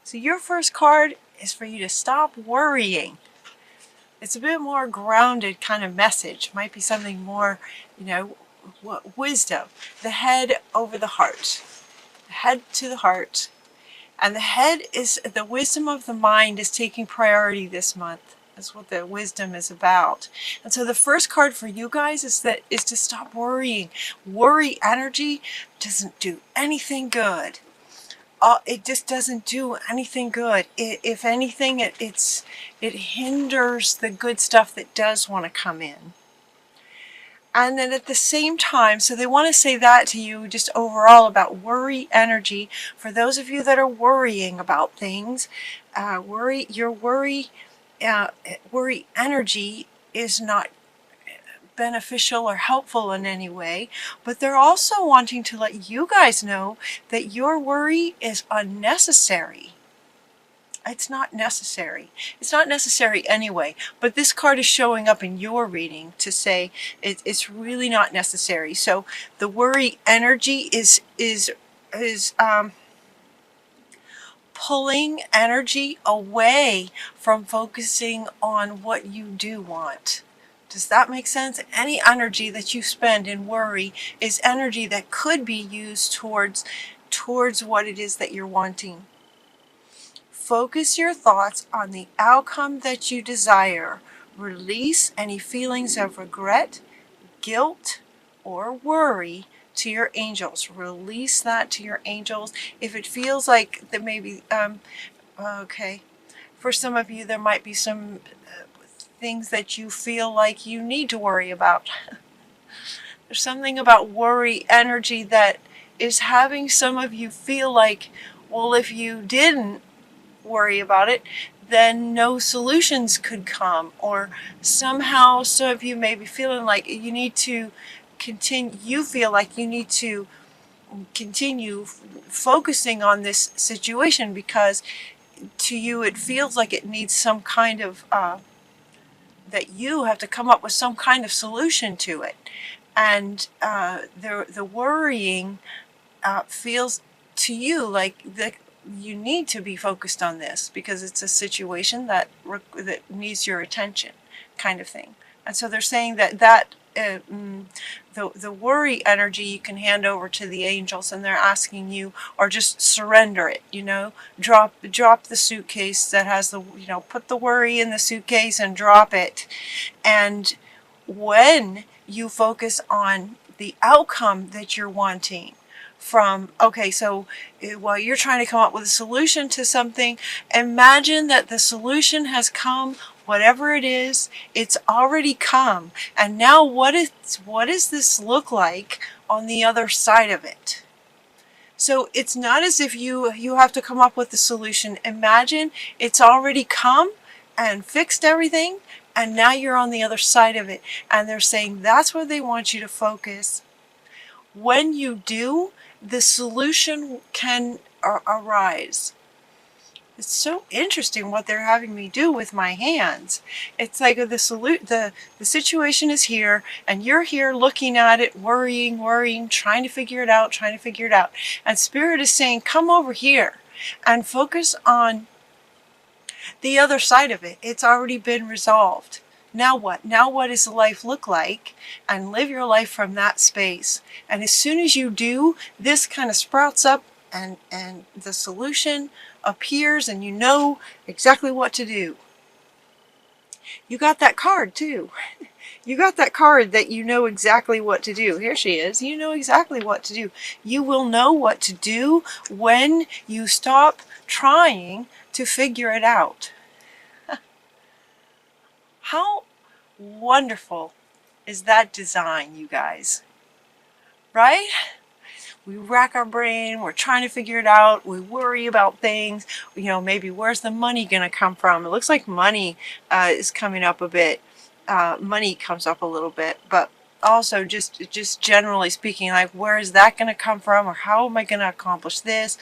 So your first card is for you to stop worrying. It's a bit more grounded kind of message. Might be something more, you know, wisdom. The head over the heart. The head to the heart. And the head is, the wisdom of the mind is taking priority this month. That's what the wisdom is about. And so the first card for you guys is to stop worrying. Worry energy doesn't do anything good. It just doesn't do anything good. If anything, it hinders the good stuff that does want to come in. And then at the same time, so they want to say that to you just overall about worry energy. For those of you that are worrying about things, worry energy is not beneficial or helpful in any way, but they're also wanting to let you guys know that your worry is unnecessary. It's not necessary. It's not necessary anyway, but this card is showing up in your reading to say it's really not necessary. So the worry energy is pulling energy away from focusing on what you do want. Does that make sense? Any energy that you spend in worry is energy that could be used towards what it is that you're wanting. Focus your thoughts on the outcome that you desire. Release any feelings of regret, guilt, or worry to your angels. Release that to your angels. If it feels like that maybe, okay, for some of you there might be some things that you feel like you need to worry about. There's something about worry energy that is having some of you feel like, well, if you didn't worry about it, then no solutions could come, or somehow some of you may be feeling like you need to continue focusing on this situation because to you it feels like it needs some kind of that you have to come up with some kind of solution to it. And the worrying feels to you like you need to be focused on this because it's a situation that needs your attention, kind of thing. And so they're saying that the worry energy you can hand over to the angels, and they're asking you, or just surrender it, drop the suitcase that has the, put the worry in the suitcase and drop it. And when you focus on the outcome that you're wanting from, okay, so while you're trying to come up with a solution to something, imagine that the solution has come. Whatever it is, it's already come. And now what does this look like on the other side of it? So it's not as if you have to come up with the solution. Imagine it's already come and fixed everything, and now you're on the other side of it. And they're saying that's where they want you to focus. When you do, the solution can arise. It's so interesting what they're having me do with my hands. It's like the situation is here, and you're here looking at it, worrying, trying to figure it out. And Spirit is saying, come over here and focus on the other side of it. It's already been resolved. Now what? Now what does life look like? And live your life from that space. And as soon as you do, this kind of sprouts up and the solution appears, and you know exactly what to do. You got that card too. You got that card that you know exactly what to do. Here she is. You know exactly what to do. You will know what to do when you stop trying to figure it out. How wonderful is that design, you guys? Right? We rack our brain, we're trying to figure it out, we worry about things, maybe where's the money going to come from? It looks like money is coming up a bit. Money comes up a little bit, but also just generally speaking, like where is that going to come from, or how am I going to accomplish this?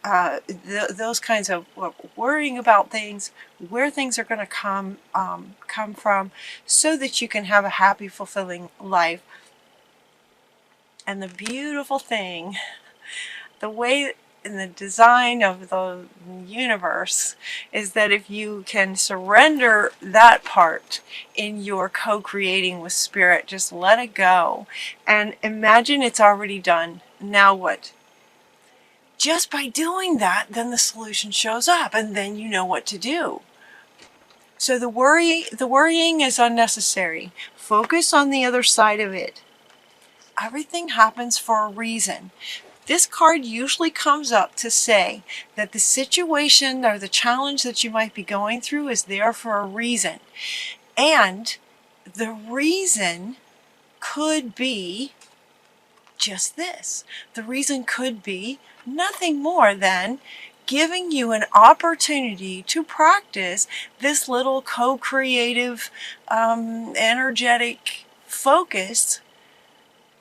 Those kinds of worrying about things, where things are going to come from, so that you can have a happy, fulfilling life. And the beautiful thing, the way in the design of the universe is that if you can surrender that part in your co-creating with spirit, just let it go and imagine it's already done. Now what? Just by doing that, then the solution shows up and then you know what to do. So the worrying is unnecessary. Focus on the other side of it. Everything happens for a reason. This card usually comes up to say that the situation or the challenge that you might be going through is there for a reason. And the reason could be just this. The reason could be nothing more than giving you an opportunity to practice this little co-creative, energetic focus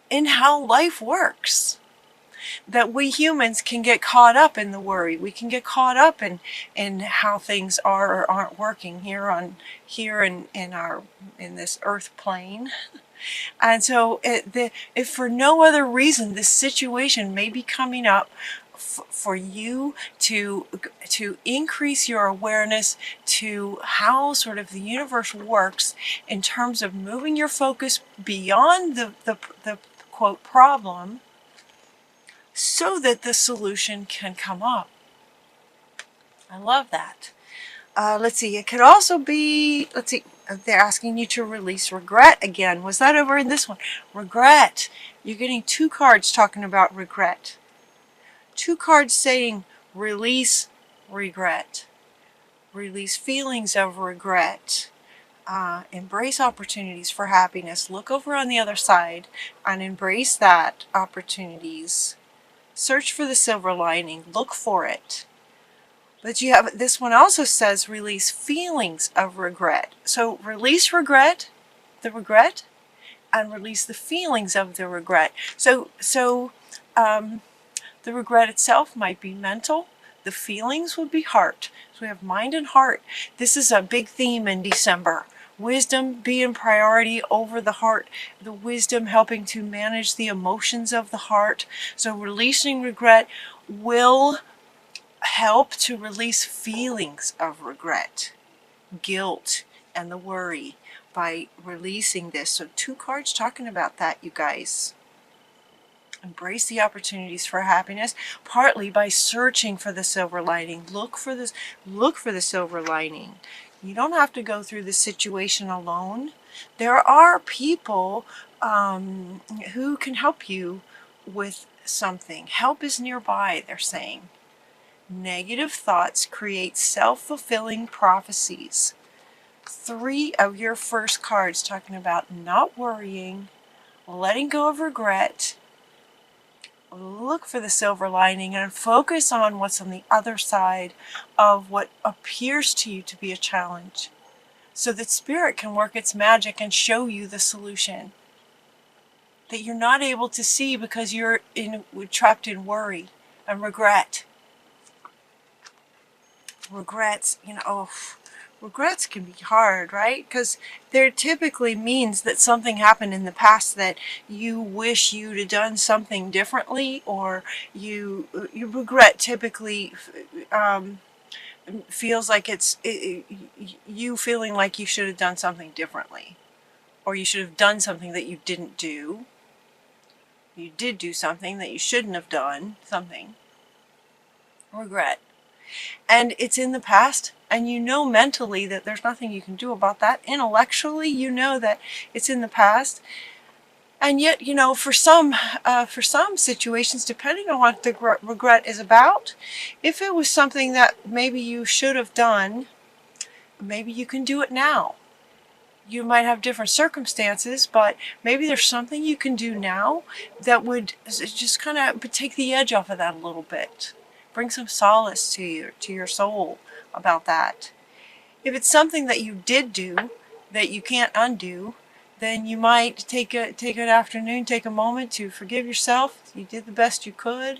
in how life works. That we humans can get caught up in the worry. We can get caught up in how things are or aren't working here in this earth plane. And so if for no other reason this situation may be coming up for you to increase your awareness to how sort of the universe works in terms of moving your focus beyond the quote problem, so that the solution can come up. I love that. Let's see, it could also be, let's see, they're asking you to release regret again. Was that over in this one? Regret. You're getting 2 cards talking about regret. 2 cards saying release regret. Release feelings of regret. Embrace opportunities for happiness. Look over on the other side and embrace that opportunities. Search for the silver lining. Look for it. But you have, this one also says release feelings of regret. So release regret, the regret, and release the feelings of the regret. So the regret itself might be mental. The feelings would be heart. So we have mind and heart. This is a big theme in December. Wisdom being priority over the heart. The wisdom helping to manage the emotions of the heart. So releasing regret will help to release feelings of regret, guilt, and the worry by releasing this. So 2 cards talking about that, you guys. Embrace the opportunities for happiness, partly by searching for the silver lining. Look for the silver lining. You don't have to go through the situation alone. There are people who can help you with something. Help is nearby, they're saying. Negative thoughts create self-fulfilling prophecies. 3 of your first cards talking about not worrying, letting go of regret. Look for the silver lining and focus on what's on the other side of what appears to you to be a challenge, so that spirit can work its magic and show you the solution that you're not able to see because you're trapped in worry and regret. Regrets, regrets can be hard, right? Because there typically means that something happened in the past that you wish you'd have done something differently, or you regret typically feels like it's you feeling like you should have done something differently, or you should have done something that you didn't do. You did do something that you shouldn't have done, something. Regret. And it's in the past, and you know mentally that there's nothing you can do about that. Intellectually, you know that it's in the past. And yet, for some situations, depending on what the regret is about, if it was something that maybe you should have done, maybe you can do it now. You might have different circumstances, but maybe there's something you can do now that would just kind of take the edge off of that a little bit. Bring some solace to your soul about that. If it's something that you did do that you can't undo, then you might take an afternoon, take a moment to forgive yourself. You did the best you could.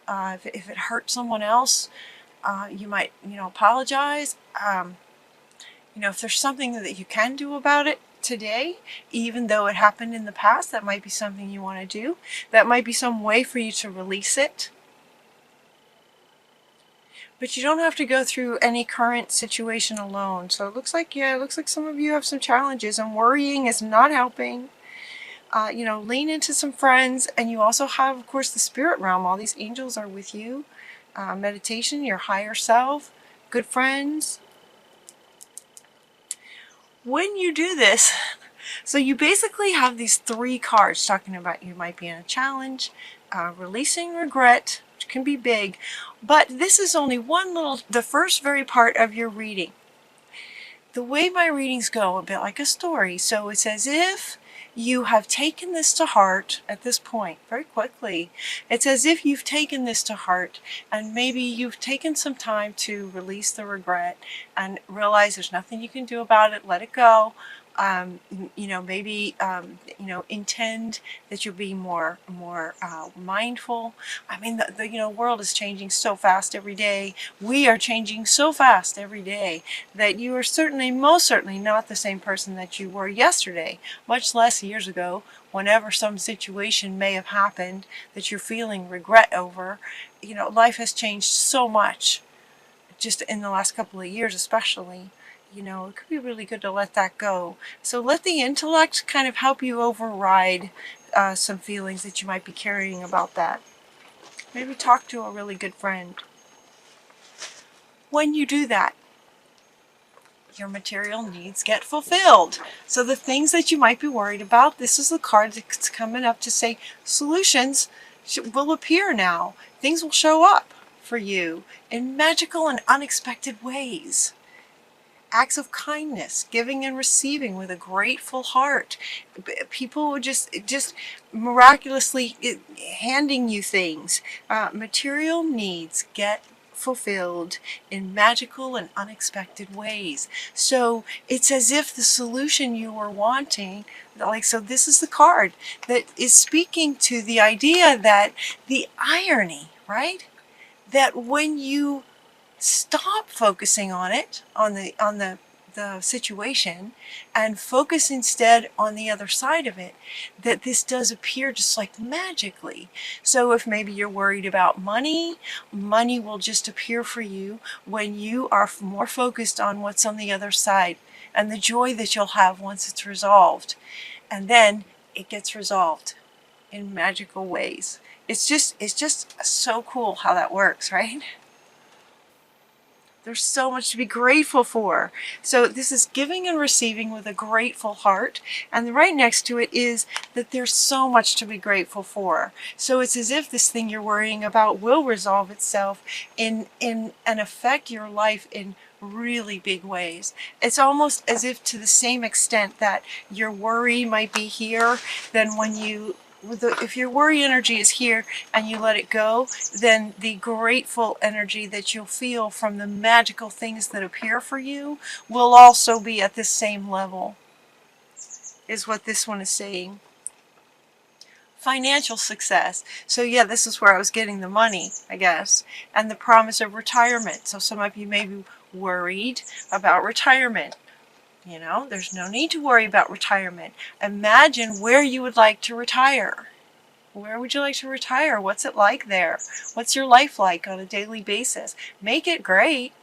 If it hurt someone else, you might apologize. If there's something that you can do about it today, even though it happened in the past, that might be something you want to do. That might be some way for you to release it. But you don't have to go through any current situation alone. So it looks like, yeah, it looks like some of you have some challenges, and worrying is not helping. Lean into some friends, and you also have, of course, the spirit realm. All these angels are with you. Meditation, your higher self, good friends. When you do this, so you basically have these 3 cards talking about you might be in a challenge, releasing regret, which can be big, but this is only the first very part of your reading. The way my readings go, a bit like a story, so it's as if you have taken this to heart at this point, very quickly. It's as if you've taken this to heart, and maybe you've taken some time to release the regret and realize there's nothing you can do about it, let it go. Maybe intend that you'll be more mindful. I mean, the world is changing so fast every day. We are changing so fast every day that you are most certainly not the same person that you were yesterday, much less years ago, whenever some situation may have happened that you're feeling regret over. Life has changed so much just in the last couple of years especially. It could be really good to let that go. So let the intellect kind of help you override some feelings that you might be carrying about that. Maybe talk to a really good friend. When you do that, your material needs get fulfilled. So the things that you might be worried about, this is the card that's coming up to say solutions will appear now. Things will show up for you in magical and unexpected ways. Acts of kindness, giving and receiving with a grateful heart. People would just miraculously handing you things. Material needs get fulfilled in magical and unexpected ways. So it's as if the solution you were wanting, so this is the card that is speaking to the idea that the irony, right? That when you stop focusing on it, on the situation, and focus instead on the other side of it, that this does appear just like magically. So if maybe you're worried about money will just appear for you when you are more focused on what's on the other side and the joy that you'll have once it's resolved. And then it gets resolved in magical ways. It's just so cool how that works, right? There's so much to be grateful for. So this is giving and receiving with a grateful heart. And right next to it is that there's so much to be grateful for. So it's as if this thing you're worrying about will resolve itself and affect your life in really big ways. It's almost as if to the same extent that your worry might be here, then if your worry energy is here and you let it go, then the grateful energy that you'll feel from the magical things that appear for you will also be at the same level, is what this one is saying. Financial success. So yeah, this is where I was getting the money, I guess, and the promise of retirement. So some of you may be worried about retirement. There's no need to worry about retirement. Imagine where you would like to retire. Where would you like to retire? What's it like there? What's your life like on a daily basis? Make it great.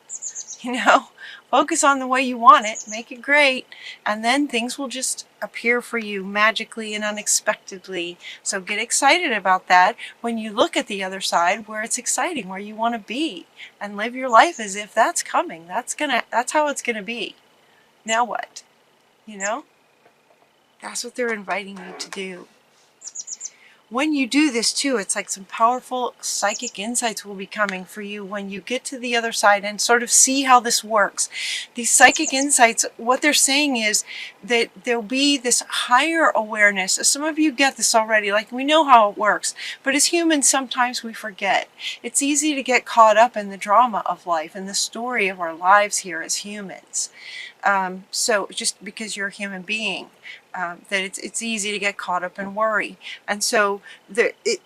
Focus on the way you want it. Make it great. And then things will just appear for you magically and unexpectedly. So get excited about that when you look at the other side where it's exciting, where you want to be, and live your life as if that's coming. That's how it's gonna be. Now what? That's what they're inviting you to do. When you do this too, it's like some powerful psychic insights will be coming for you when you get to the other side and sort of see how this works. These psychic insights, what they're saying is that there'll be this higher awareness. Some of you get this already, like we know how it works, but as humans sometimes we forget. It's easy to get caught up in the drama of life and the story of our lives here as humans. So just because you're a human being, that it's easy to get caught up in worry. And so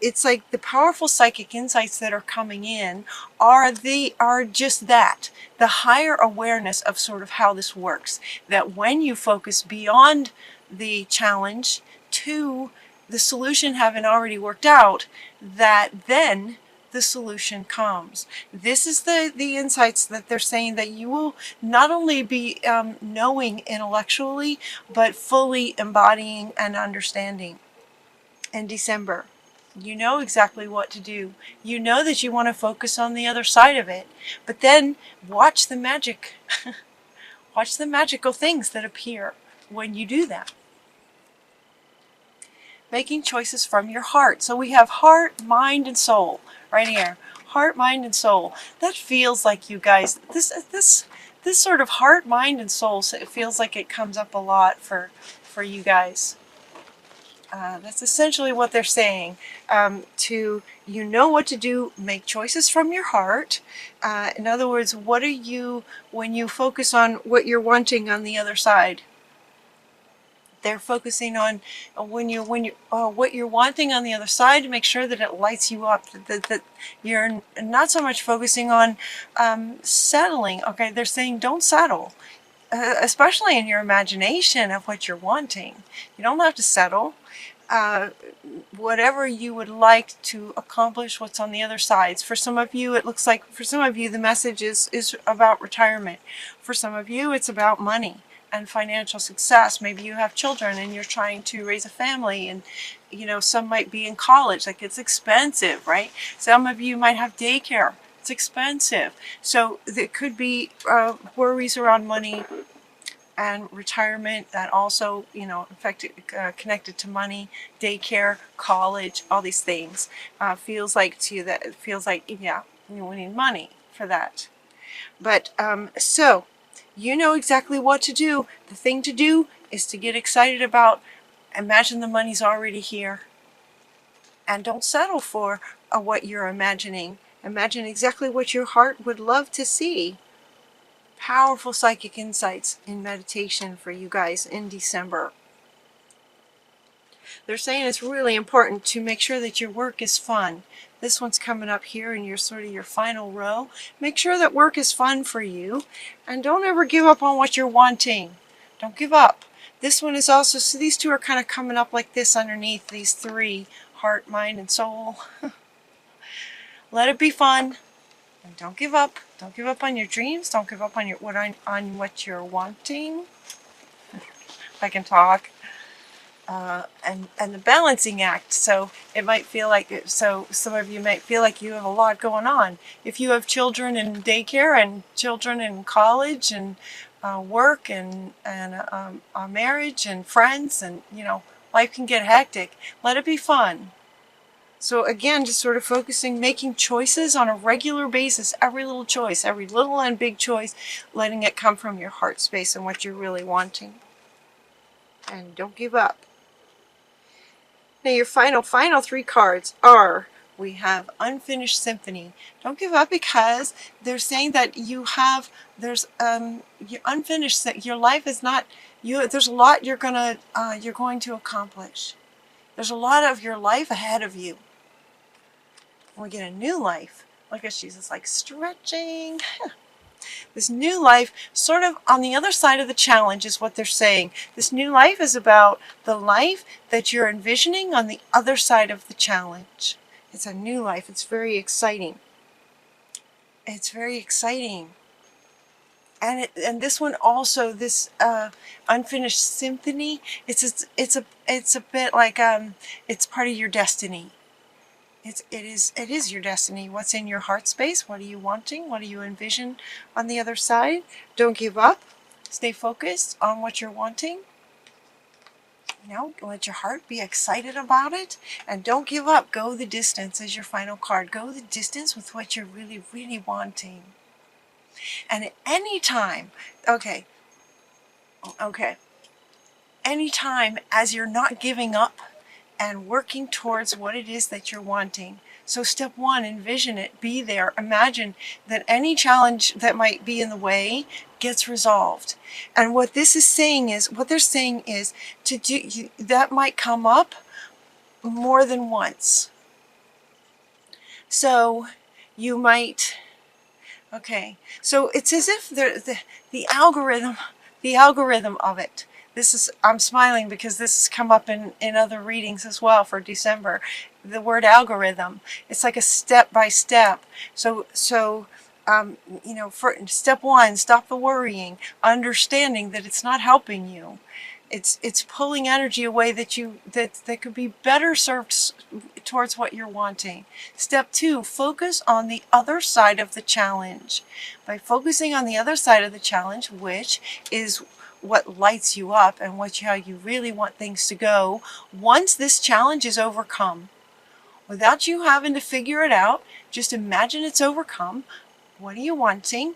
it's like the powerful psychic insights that are coming in are just that, the higher awareness of sort of how this works. That when you focus beyond the challenge to the solution having already worked out, that then the solution comes. This is the insights that they're saying, that you will not only be knowing intellectually, but fully embodying and understanding in December. You know exactly what to do. You know that you want to focus on the other side of it. But then watch the magic. Watch the magical things that appear when you do that. Making choices from your heart. So we have heart, mind, and soul right here. Heart, mind, and soul. That feels like, you guys, this sort of heart, mind, and soul, so it feels like it comes up a lot for you guys. That's essentially what they're saying. You know what to do, make choices from your heart. In other words, what are you, when you focus on what you're wanting on the other side? They're focusing on what you're wanting on the other side, to make sure that it lights you up, that you're not so much focusing on settling. Okay, they're saying don't settle, especially in your imagination of what you're wanting. You don't have to settle. Whatever you would like to accomplish, what's on the other sides. For some of you, it looks like, for some of you, the message is about retirement. For some of you, it's about money and financial success. Maybe you have children and you're trying to raise a family, and some might be in college. Like, it's expensive, right? Some of you might have daycare. It's expensive. So there could be worries around money and retirement that also, connected to money, daycare, college, all these things. Feels like to you that it feels like, yeah, we need money for that. But so you know exactly what to do. The thing to do is to get excited about, imagine the money's already here. And don't settle for what you're imagining. Imagine exactly what your heart would love to see. Powerful psychic insights in meditation for you guys in December. They're saying it's really important to make sure that your work is fun. This one's coming up here in your sort of your final row. Make sure that work is fun for you, and don't ever give up on what you're wanting. Don't give up. This one is also, so these two are kind of coming up like this underneath these three, heart, mind, and soul. Let it be fun. And don't give up. Don't give up on your dreams. Don't give up on what you're wanting. If I can talk. And the balancing act. So it might feel like, so some of you might feel like you have a lot going on. If you have children in daycare and children in college and work and a marriage and friends, and life can get hectic. Let it be fun. So again, just sort of focusing, making choices on a regular basis, every little choice, every little and big choice, letting it come from your heart space and what you're really wanting. And don't give up. Now your final three cards are, we have Unfinished Symphony. Don't give up, because they're saying that you're unfinished, that your life is not, there's a lot you're going to accomplish. There's a lot of your life ahead of you. We get a new life. Look at Jesus, like stretching. This new life, sort of on the other side of the challenge, is what they're saying. This new life is about the life that you're envisioning on the other side of the challenge. It's a new life. It's very exciting. It's very exciting. And this one also, this Unfinished Symphony, it's a bit like it's part of your destiny. It is your destiny. What's in your heart space? What are you wanting? What do you envision on the other side? Don't give up. Stay focused on what you're wanting. Let your heart be excited about it. And don't give up. Go the distance is your final card. Go the distance with what you're really, really wanting. And at any time, okay, anytime as you're not giving up and working towards what it is that you're wanting. So step one, envision it, be there, imagine that any challenge that might be in the way gets resolved. And what they're saying is to do that might come up more than once. So you might, so it's as if the algorithm of it, I'm smiling because this has come up in other readings as well for December. The word algorithm. It's like a step by step. So for step one, stop the worrying, understanding that it's not helping you. It's pulling energy away that could be better served towards what you're wanting. Step two, focus on the other side of the challenge. By focusing on the other side of the challenge, which is what lights you up and how you really want things to go, once this challenge is overcome, without you having to figure it out, just imagine it's overcome. What are you wanting?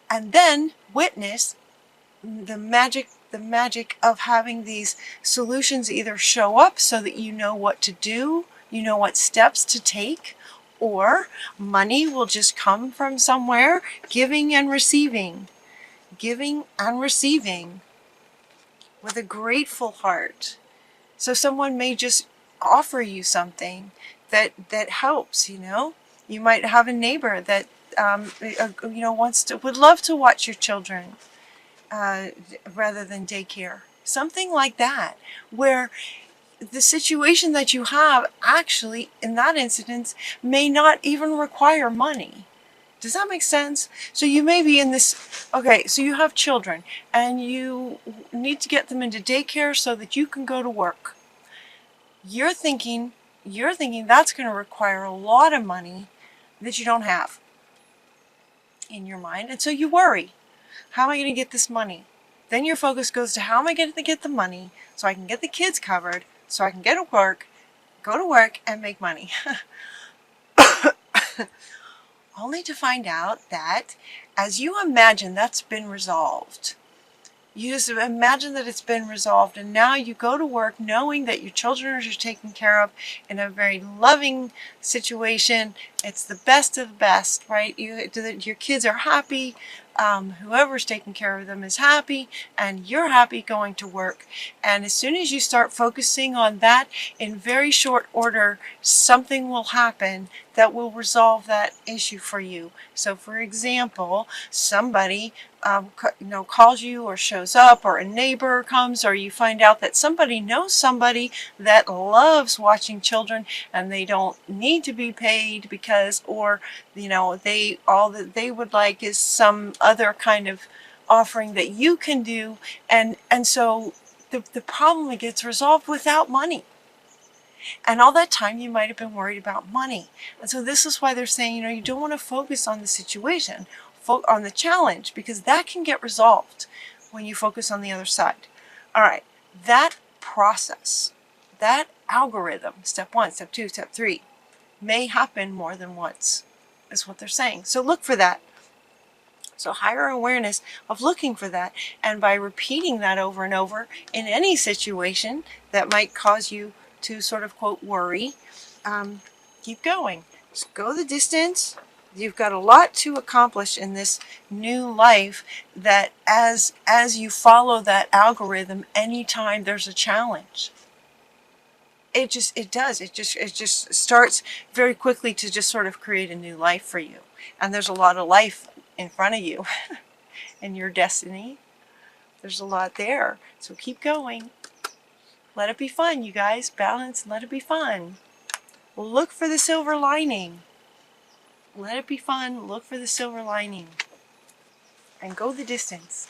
And then witness the magic of having these solutions either show up so that you know what to do, you know what steps to take, or money will just come from somewhere, giving and receiving with a grateful heart. So someone may just offer you something that helps. You might have a neighbor that would love to watch your children rather than daycare. Something like that, where the situation that you have actually, in that instance, may not even require money. Does that make sense? So you may be in this, okay, so you have children and you need to get them into daycare so that you can go to work. You're thinking that's going to require a lot of money that you don't have in your mind. And so you worry. How am I going to get this money? Then your focus goes to how am I going to get the money so I can get the kids covered, so I can go to work and make money. Only to find out that as you imagine that's been resolved. You just imagine that it's been resolved, and now you go to work knowing that your children are taken care of in a very loving situation. It's the best of the best, right? Your kids are happy. Whoever's taking care of them is happy, and you're happy going to work. And as soon as you start focusing on that, in very short order, something will happen that will resolve that issue for you. So for example, somebody calls you or shows up, or a neighbor comes, or you find out that somebody knows somebody that loves watching children and they don't need to be paid because, or all that they would like is some other kind of offering that you can do, and so the problem gets resolved without money. And all that time you might have been worried about money. And so this is why they're saying, you don't want to focus on the situation, on the challenge, because that can get resolved when you focus on the other side. All right, that process, that algorithm, step one, step two, step three, may happen more than once, is what they're saying. So look for that. So higher awareness of looking for that, and by repeating that over and over in any situation that might cause you to sort of quote worry, keep going. Just go the distance. You've got a lot to accomplish in this new life, that as you follow that algorithm, anytime there's a challenge, it just starts very quickly to just sort of create a new life for you. And there's a lot of life in front of you in your destiny. There's a lot there. So keep going. Let it be fun, you guys. Balance and let it be fun. Look for the silver lining. Let it be fun. Look for the silver lining. And go the distance.